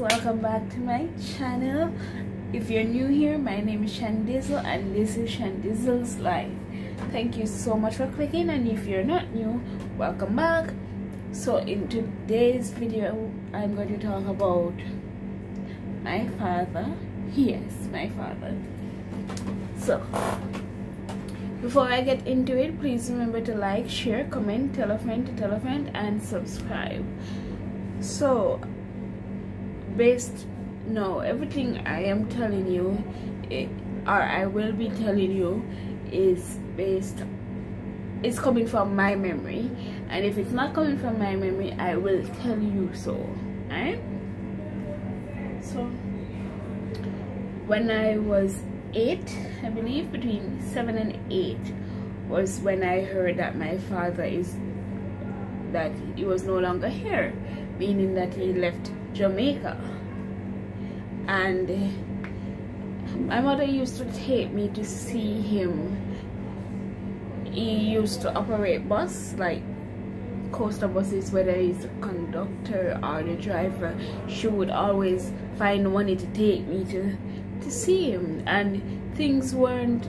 welcome back to my channel. If you're new here, my name is Shandizzle and this is Shandizzle's Life. Thank you so much for clicking, and if you're not new, welcome back. So in today's video I'm going to talk about my father. Yes, my father. So before I get into it, please remember to like, share, comment, tell a friend to tell a friend, and subscribe. So everything I am telling you, or I will be telling you, is coming from my memory, and if it's not coming from my memory, I will tell you so. Alright? So when I was 8, I believe between 7 and 8 was when I heard that my father he was no longer here, meaning that he left Jamaica. And my mother used to take me to see him. He used to operate bus, like coaster buses, whether he's the conductor or the driver. She would always find money to take me to see him, and things weren't,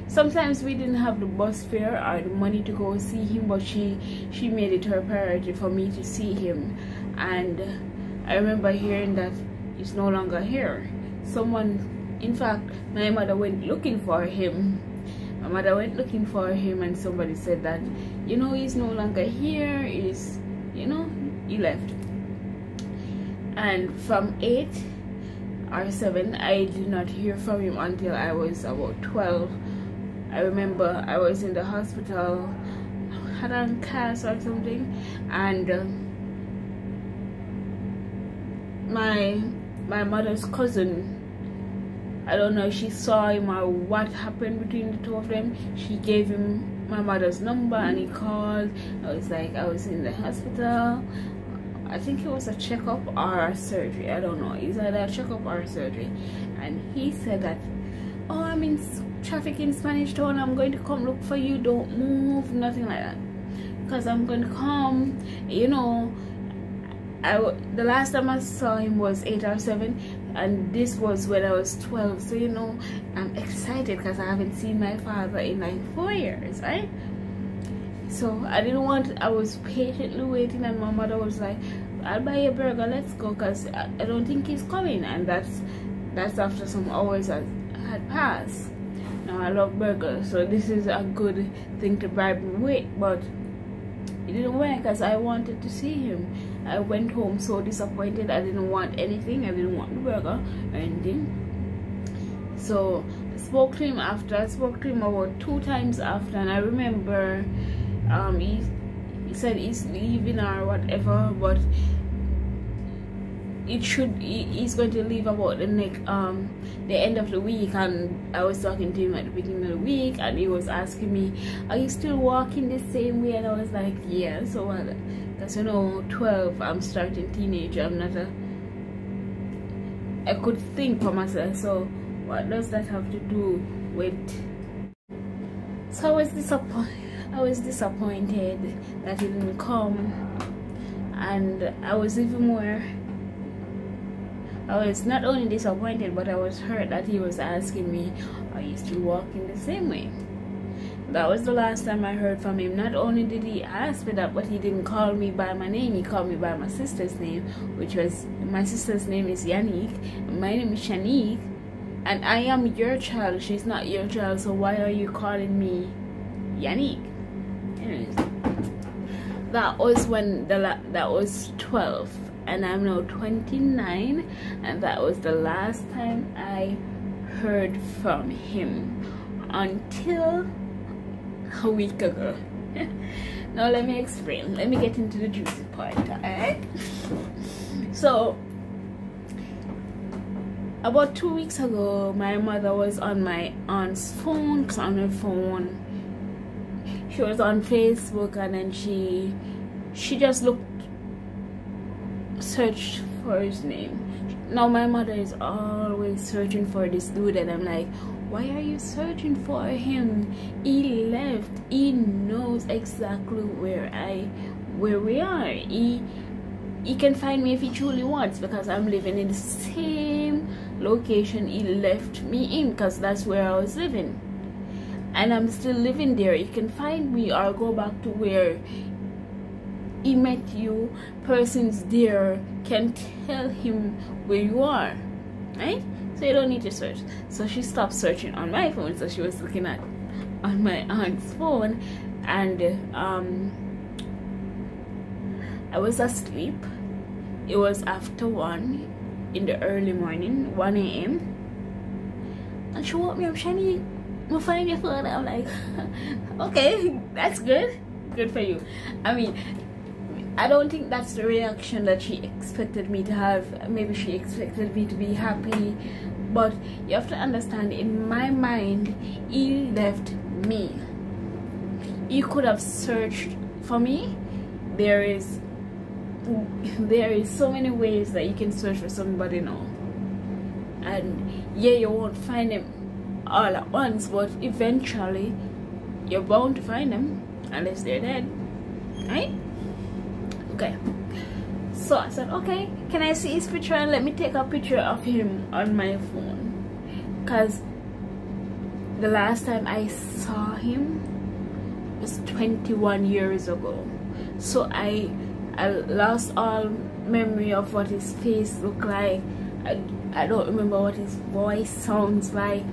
sometimes we didn't have the bus fare or the money to go see him, but she made it her priority for me to see him. And I remember hearing that he's no longer here. In fact, my mother went looking for him. And somebody said that, he's no longer here, he left. And from 8 or 7, I did not hear from him until I was about 12. I remember I was in the hospital, had a cast or something, and my mother's cousin, I don't know if she saw him or what happened between the two of them, she gave him my mother's number and he called. I was in the hospital. I think it was a checkup or a surgery, I don't know, it's either a checkup or a surgery. And he said that, oh, I'm in traffic in Spanish Town, I'm going to come look for you, don't move, nothing like that, because I'm going to come. The last time I saw him was 8 or 7, and this was when I was 12. So I'm excited because I haven't seen my father in like 4 years, right? So I was patiently waiting, and my mother was like, I'll buy you a burger, let's go, because I don't think he's coming. And that's after some hours had passed. Now I love burgers, so this is a good thing to bribe me with, but it didn't work because I wanted to see him. I went home so disappointed. I didn't want anything. I didn't want the burger or anything. So I spoke to him after. I spoke to him about 2 times after, and I remember he said he's leaving or whatever, but he's going to leave about the end of the week. And I was talking to him at the beginning of the week, and he was asking me, are you still walking the same way? And I was like, yeah. So because 12, I'm starting teenager, I could think for myself. So what does that have to do with? So I was disappointed that he didn't come, and I was not only disappointed, but I was hurt that he was asking me, are you still walking the same way? That was the last time I heard from him. Not only did he ask me that, but he didn't call me by my name. He called me by my sister's name, my sister's name is Yannick, my name is Shanique, and I am your child. She's not your child, so why are you calling me Yannick? Anyways, that was that was 12, and I'm now 29, and that was the last time I heard from him until a week ago. Now let me explain. Let me get into the juicy part. Alright? So about 2 weeks ago, my mother was on my aunt's phone, because on her phone she was on Facebook, and then she just searched for his name. Now my mother is always searching for this dude, and I'm like, why are you searching for him? He left. He knows exactly where we are. he can find me if he truly wants, because I'm living in the same location he left me in, because that's where I was living, and I'm still living there. He can find me or go back to where he met you. Persons there can tell him where you are, right? So you don't need to search. So she stopped searching on my phone, so she was looking at on my aunt's phone, and I was asleep. It was after 1 in the early morning, 1 a.m. and she woke me up. Shani, we'll find your phone. I'm like, okay, that's good for you. I mean, I don't think that's the reaction that she expected me to have. Maybe she expected me to be happy, but you have to understand, in my mind, he left me. He could have searched for me. There is so many ways that you can search for somebody now, and yeah, you won't find them all at once, but eventually you're bound to find them unless they're dead, right? Okay, so I said, okay, can I see his picture, and let me take a picture of him on my phone, because the last time I saw him was 21 years ago. So I lost all memory of what his face looked like. I don't remember what his voice sounds like.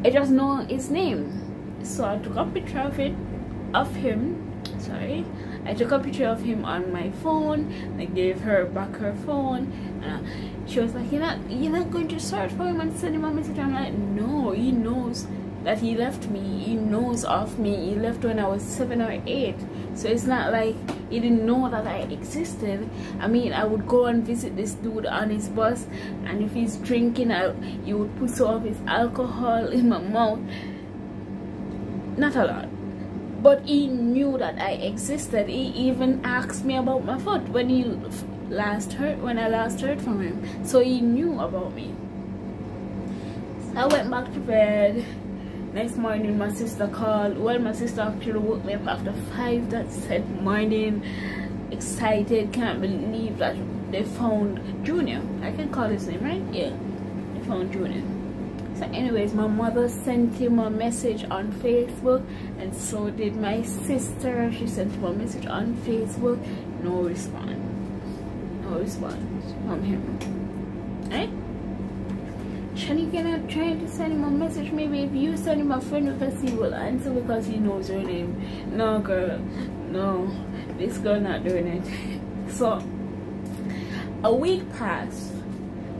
I just know his name. So I took a picture of him. Sorry, I took a picture of him on my phone. I gave her back her phone. She was like, you're not going to search for him and send him a message? I'm like, no, he knows that he left me. He knows of me. He left when I was 7 or 8. So it's not like he didn't know that I existed. I mean, I would go and visit this dude on his bus, and if he's drinking, he would put some of his alcohol in my mouth. Not a lot, but he knew that I existed. He even asked me about my foot when I last heard from him. So he knew about me. So I went back to bed. Next morning, my sister called. Well, my sister actually woke me up after 5 that said morning. Excited, can't believe that they found Junior. I can call his name, right? Yeah, they found Junior. So anyways, my mother sent him a message on Facebook, and so did my sister. She sent him a message on Facebook. No response from him, right? Shani cannot try to send him a message. Maybe if you send him a friend request, he will answer because he knows your name. No, girl, no, this girl not doing it. So a week passed.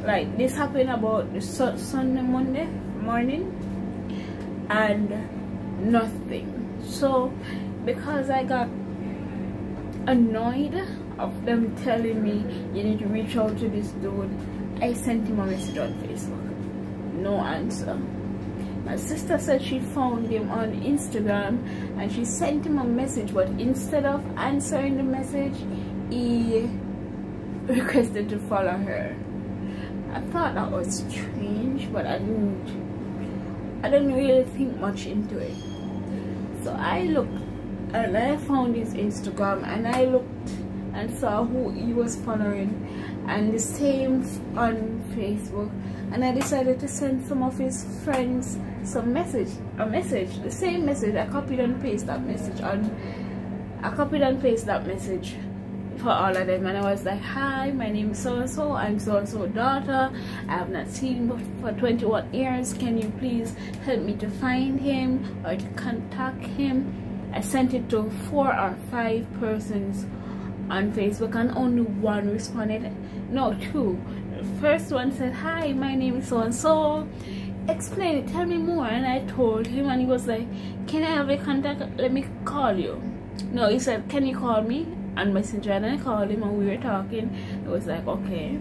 Like, this happened about the Sunday, Monday morning, and nothing. So because I got annoyed of them telling me you need to reach out to this dude, I sent him a message on Facebook. No answer. My sister said she found him on Instagram and she sent him a message, but instead of answering the message, he requested to follow her. I thought that was strange, but I didn't really think much into it. So I looked and I found his Instagram, and I looked and saw who he was following, and the same on Facebook, and I decided to send some of his friends a message, the same message. I copied and pasted that message for all of them, and I was like, hi, my name is so and so, I'm so and so daughter, I have not seen him for 21 years, can you please help me to find him or to contact him? I sent it to 4 or 5 persons on Facebook, and only one responded. No, 2. The first one said, hi, my name is so and so, explain it, tell me more. And I told him, and he was like, can I have your contact, let me call you. No, he said, can you call me on Messenger? And I called him and we were talking. It was like, okay.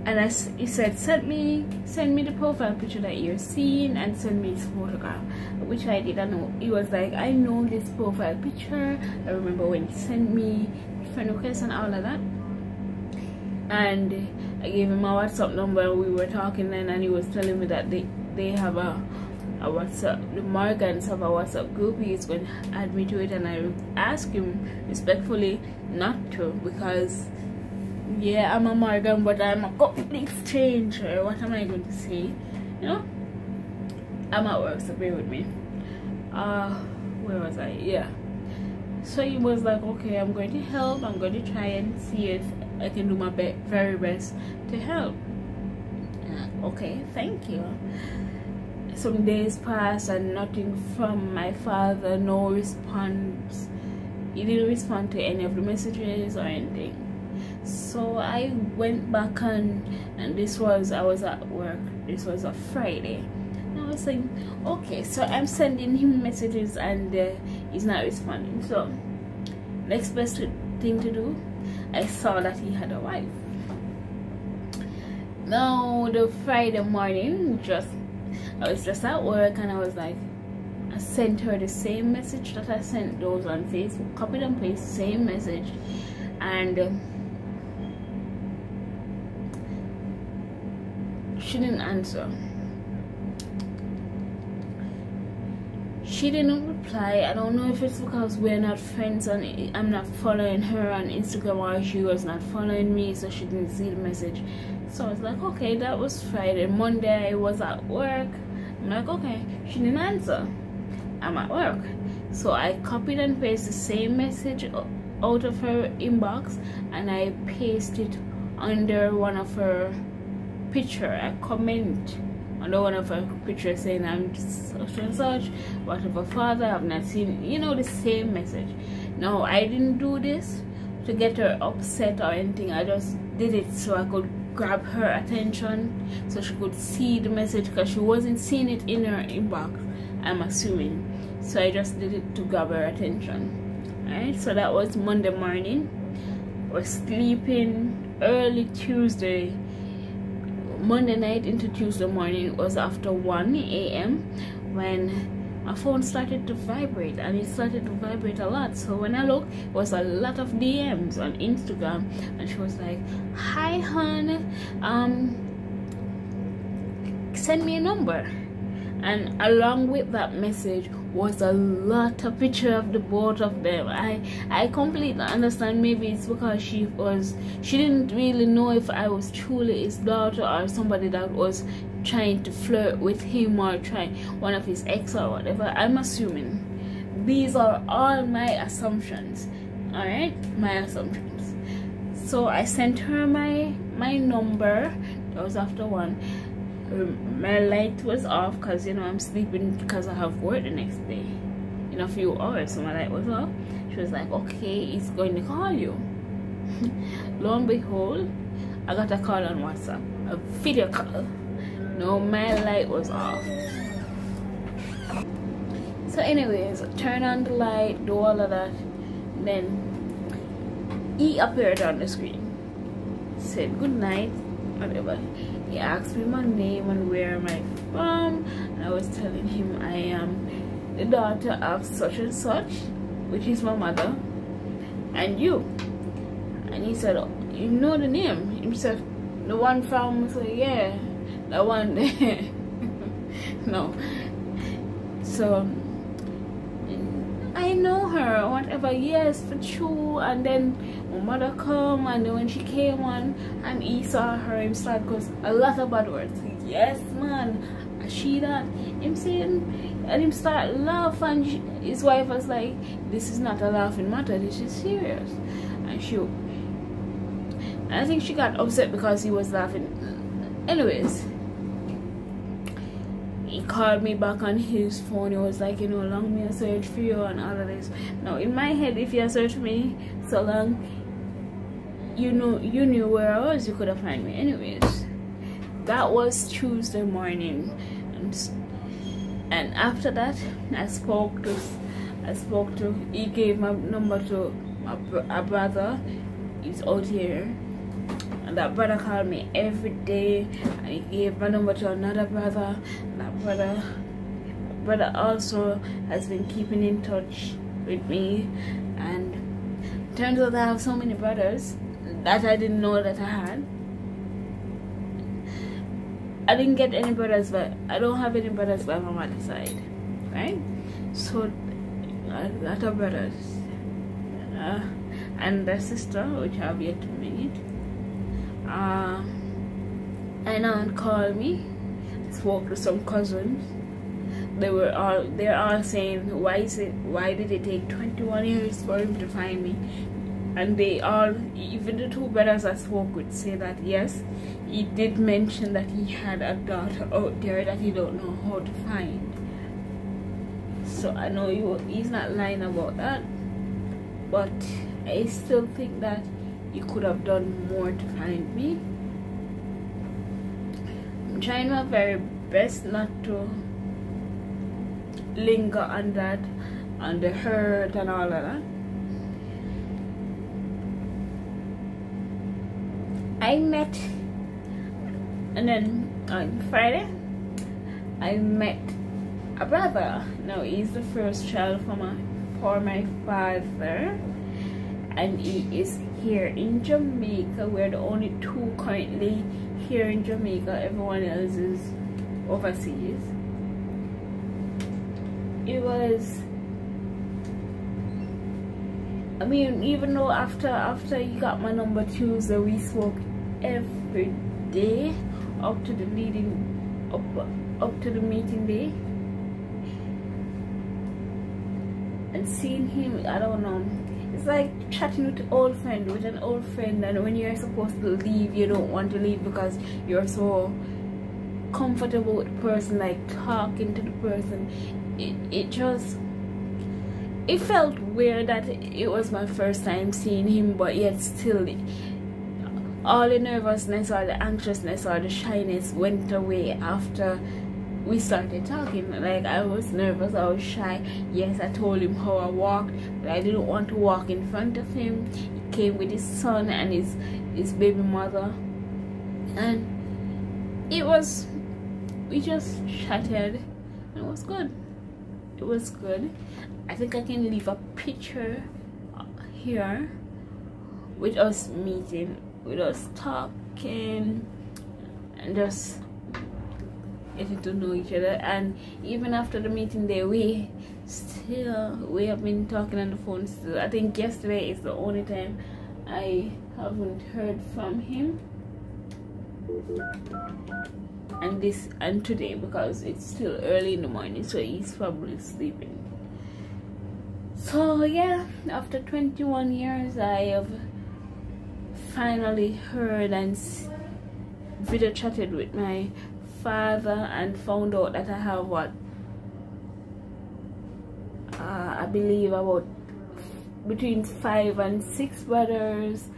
And he said, send me the profile picture that you're seeing and send me his photograph, which I did. And he was like, I know this profile picture, I remember when he sent me friend request and all of that. And I gave him my WhatsApp number, we were talking then, and he was telling me that they have a a WhatsApp, the Morgans have a WhatsApp group. He's going to add me to it, and I ask him respectfully not to, because yeah, I'm a Morgan, but I'm a complete stranger. What am I going to say? You know, I'm at work, so bear with me. Where was I? Yeah. So he was like, okay, I'm going to help. I'm going to try and see if I can do my very best to help. Okay, thank you. Some days passed and nothing from my father, no response. He didn't respond to any of the messages or anything. So I went back on, and I was at work. This was a Friday. And I was saying, okay, so I'm sending him messages and he's not responding. So next best thing to do, I saw that he had a wife. Now the Friday morning, I was just at work, and I was like, I sent her the same message that I sent those on Facebook, copied and paste the same message, and she didn't answer. She didn't reply. I don't know if it's because we're not friends and I'm not following her on Instagram, or she was not following me, so she didn't see the message. So I was like, okay, that was Friday. Monday I was at work. I'm like, okay, she didn't answer. I'm at work. So I copied and pasted the same message out of her inbox, and I pasted under one of her picture. I comment under one of her pictures saying I'm such and such, whatever father, I've not seen, you know, the same message. No, I didn't do this to get her upset or anything. I just did it so I could grab her attention, so she could see the message, because she wasn't seeing it in her inbox, I'm assuming. So I just did it to grab her attention. Alright, so that was Monday morning. I was sleeping early Tuesday. Monday night into Tuesday morning, it was after 1 a.m. when my phone started to vibrate, and it started to vibrate a lot. So when I looked, it was a lot of DMs on Instagram, and she was like, hi hon, send me a number. And along with that message was a lot of picture of the both of them. I completely understand. Maybe it's because she didn't really know if I was truly his daughter or somebody that was trying to flirt with him or trying one of his ex or whatever. I'm assuming. These are all my assumptions. Alright, my assumptions. So I sent her my number. That was after 1. My light was off because, you know, I'm sleeping because I have work the next day in a few hours, so my light was off. She was like, okay, he's going to call you. Lo and behold, I got a call on WhatsApp, a video call. No, my light was off. So anyways, turn on the light, do all of that, then he appeared on the screen, said good night, whatever. He asked me my name and where am I from, and I was telling him I am the daughter of such and such, which is my mother, and you. And he said, oh, you know the name? He said, the one from, so yeah, the one there. No. So I know her, whatever, yes, for true. And then my mother come, and then when she came on and he saw her, him start cause a lot of bad words. Yes man, she that him saying, and him start laugh, and his wife was like, this is not a laughing matter, this is serious. And I think she got upset because he was laughing. Anyways, he called me back on his phone. He was like, you know, long me a search for you and all of this. Now in my head, if you search me so long, you knew where I was, you could have found me. Anyways, that was Tuesday morning, and after that I spoke to he gave my number to a brother. He's out here, and that brother called me every day, and he gave my number to another brother, and that brother also has been keeping in touch with me. And turns out I have so many brothers that I didn't know that I had. I didn't get any brothers, but I don't have any brothers by my mother's side, right? So a lot of brothers and a sister which I have yet to meet. And aunt called me, spoke to some cousins. They're all saying, why did it take 21 years for him to find me? And they all, even the two brothers I spoke with, say that yes, he did mention that he had a daughter out there that he don't know how to find. So I know he's not lying about that, but I still think that he could have done more to find me. I'm trying my very best not to linger on that, on the hurt and all of that. I met, and then on Friday I met a brother. Now he's the first child for my father, and he is here in Jamaica. We're the only two currently here in Jamaica. Everyone else is overseas. It was, I mean, even though after you got my number Tuesday, we spoke every day up to the meeting day. And seeing him, I don't know, it's like chatting with an old friend, and when you're supposed to leave, you don't want to leave because you're so comfortable with the person, like talking to the person. It felt weird that it was my first time seeing him, but yet still all the nervousness or the anxiousness or the shyness went away after we started talking. Like, I was nervous, I was shy. Yes, I told him how I walked, but I didn't want to walk in front of him. He came with his son and his baby mother, and we just chatted, and it was good. It was good. I think I can leave a picture here with us meeting, with us talking, and just getting to know each other. And even after the meeting day, we have been talking on the phone still. I think yesterday is the only time I haven't heard from him, and today, because it's still early in the morning, so he's probably sleeping. So yeah, after 21 years I have finally heard and video chatted with my father and found out that I have I believe about between 5 and 6 brothers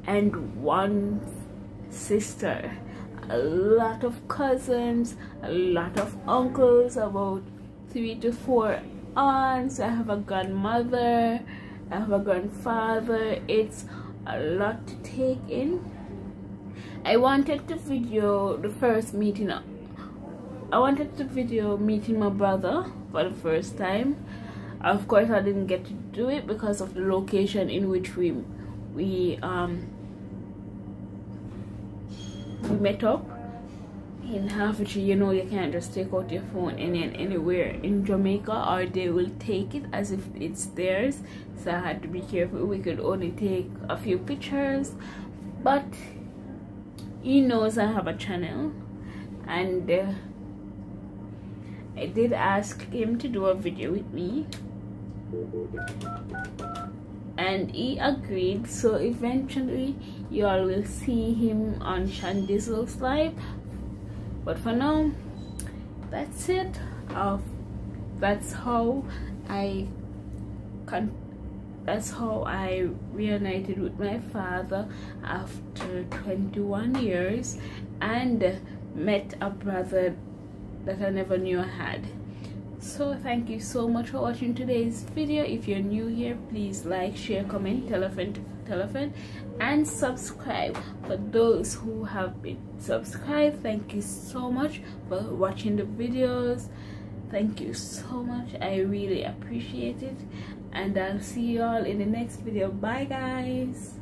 and 1 sister. A lot of cousins, a lot of uncles, about 3 to 4 aunts. I have a grandmother, I have a grandfather. It's a lot to take in. I wanted to video the first meeting. I wanted to video meeting my brother for the first time. Of course, I didn't get to do it because of the location in which we met up in Hertfordshire. You know, you can't just take out your phone anywhere in Jamaica, or they will take it as if it's theirs. So I had to be careful. We could only take a few pictures, but he knows I have a channel, and I did ask him to do a video with me, and he agreed. So eventually you all will see him on Shandizzle's live, but for now, that's it. That's how I reunited with my father after 21 years and met a brother that I never knew I had. So thank you so much for watching today's video. If you're new here, please like, share, comment, tell a friend, and subscribe. For those who have been subscribed, thank you so much for watching the videos. Thank you so much, I really appreciate it, and I'll see you all in the next video. Bye guys.